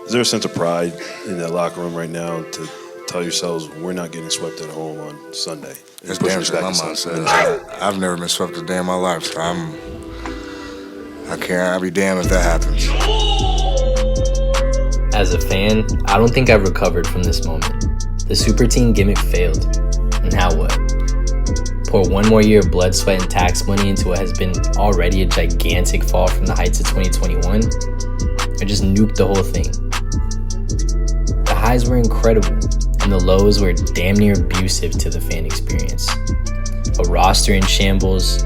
Is there a sense of pride in that locker room right now to tell yourselves we're not getting swept at home on Sunday? It's damn sure my mom says. I've never been swept a day in my life, so I'll be damned if that happens. As a fan, I don't think I've recovered from this moment. The super team gimmick failed. And now what? Pour one more year of blood, sweat, and tax money into what has been already a gigantic fall from the heights of 2021? Or just nuke the whole thing? The highs were incredible, and the lows were damn near abusive to the fan experience. A roster in shambles,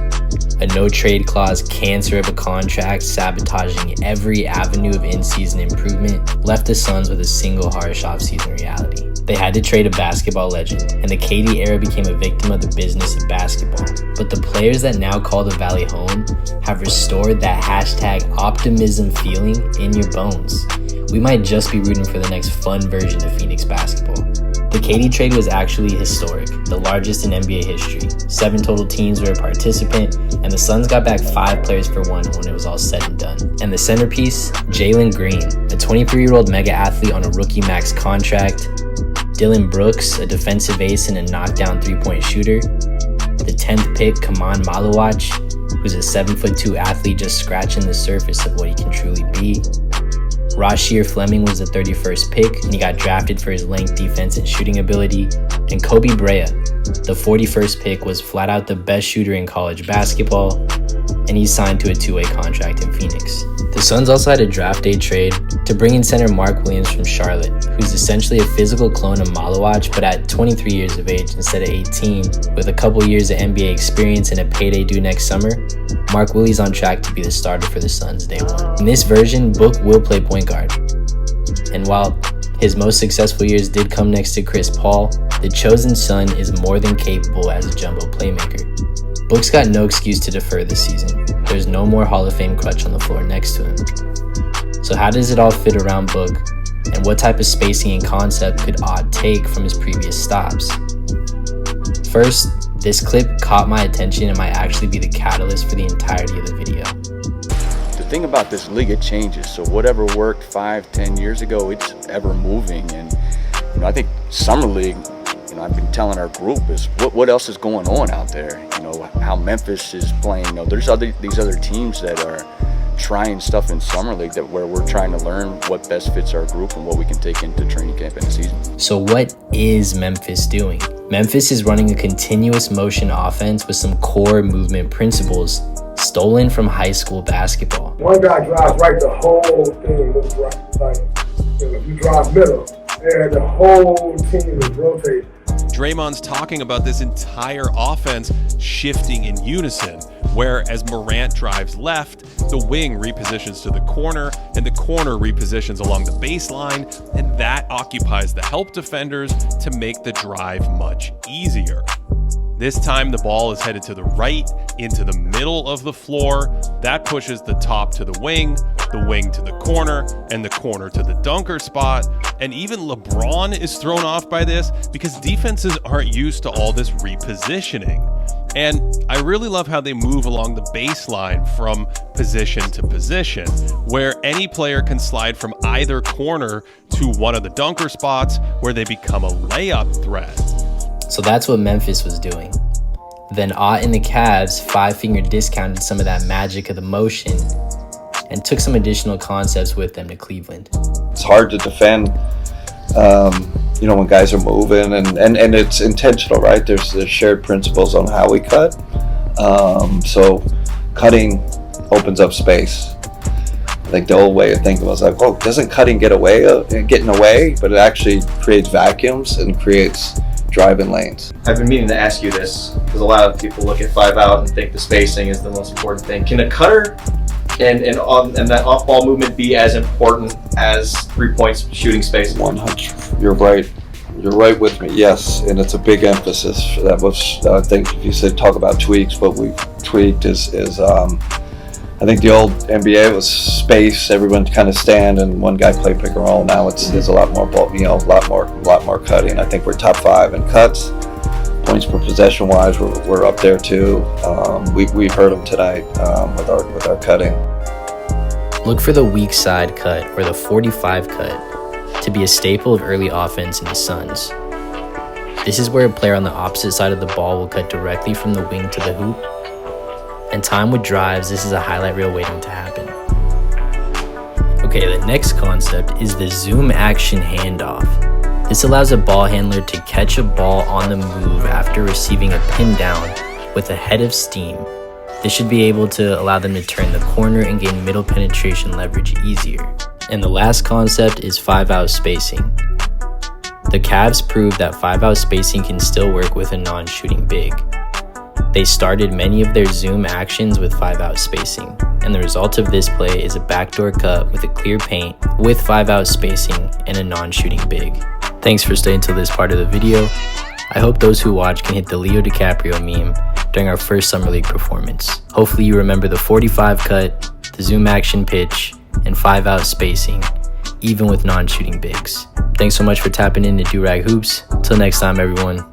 a no-trade clause cancer of a contract sabotaging every avenue of in-season improvement left the Suns with a single harsh off-season reality. They had to trade a basketball legend, and the KD era became a victim of the business of basketball. But the players that now call the Valley home have restored that #optimism feeling in your bones. We might just be rooting for the next fun version of Phoenix basketball. The KD trade was actually historic, the largest in NBA history. 7 total teams were a participant, and the Suns got back 5 players for one when it was all said and done. And the centerpiece, Jalen Green, a 23-year-old mega athlete on a rookie max contract, Dylan Brooks, a defensive ace and a knockdown three-point shooter, the 10th pick, Kaman Malawach, who's a 7'2" athlete just scratching the surface of what he can truly be. Rasheer Fleming was the 31st pick, and he got drafted for his length, defense, and shooting ability. And Kobe Brea, the 41st pick, was flat out the best shooter in college basketball, and he signed to a 2-way contract in Phoenix. The Suns also had a draft day trade to bring in center Mark Williams from Charlotte, who's essentially a physical clone of Malawach, but at 23 years of age instead of 18, with a couple years of NBA experience and a payday due next summer. Mark Willie's on track to be the starter for the Suns day one. In this version, Book will play point guard. And while his most successful years did come next to Chris Paul, the chosen son is more than capable as a jumbo playmaker. Book's got no excuse to defer this season. There's no more Hall of Fame crutch on the floor next to him. So how does it all fit around Book? And what type of spacing and concept could Odd take from his previous stops? First, this clip caught my attention and might actually be the catalyst for the entirety of the video. The thing about this league, it changes. So whatever worked 5-10 years ago, it's ever moving. And I think Summer League, I've been telling our group is what else is going on out there. How Memphis is playing. There's these other teams that are trying stuff in Summer League where we're trying to learn what best fits our group and what we can take into training camp in the season. So what is Memphis doing? Memphis is running a continuous motion offense with some core movement principles stolen from high school basketball. One guy drives right, the whole thing moves right. If you drive middle, and the whole team is rotating. Draymond's talking about this entire offense shifting in unison, where as Morant drives left, the wing repositions to the corner, and the corner repositions along the baseline, and that occupies the help defenders to make the drive much easier. This time the ball is headed to the right, into the middle of the floor. That pushes the top to the wing to the corner, and the corner to the dunker spot. And even LeBron is thrown off by this because defenses aren't used to all this repositioning. And I really love how they move along the baseline from position to position, where any player can slide from either corner to one of the dunker spots where they become a layup threat. So that's what Memphis was doing. Then Ott and the Cavs 5-finger discounted some of that magic of the motion and took some additional concepts with them to Cleveland. It's hard to defend, when guys are moving, and it's intentional, right? There's shared principles on how we cut. So cutting opens up space. I think the old way of thinking was doesn't cutting getting away, but it actually creates vacuums and creates driving lanes. I've been meaning to ask you this because a lot of people look at 5 out and think the spacing is the most important thing. Can a cutter and that off-ball movement be as important as 3-point shooting space? 100. You're right. You're right with me. Yes, and it's a big emphasis. That was, I think, if you said talk about tweaks, what we've tweaked is I think the old NBA was space, everyone kind of stand and one guy play pick and roll. Now there's a lot more ball, a lot more cutting. I think we're top 5 in cuts. Points per possession wise, we're up there too. We heard them tonight with our cutting. Look for the weak side cut or the 45 cut to be a staple of early offense in the Suns. This is where a player on the opposite side of the ball will cut directly from the wing to the hoop. And timed with drives, this is a highlight reel waiting to happen. Okay, the next concept is the zoom action handoff. This allows a ball handler to catch a ball on the move after receiving a pin down with a head of steam. This should be able to allow them to turn the corner and gain middle penetration leverage easier. And the last concept is 5-out spacing. The Cavs proved that 5-out spacing can still work with a non-shooting big. They started many of their zoom actions with 5-out spacing, and the result of this play is a backdoor cut with a clear paint with 5-out spacing and a non-shooting big. Thanks for staying till this part of the video. I hope those who watch can hit the Leo DiCaprio meme during our first Summer League performance. Hopefully you remember the 45 cut, the zoom action pitch, and 5-out spacing, even with non-shooting bigs. Thanks so much for tapping into Durant Hoops. Till next time, everyone.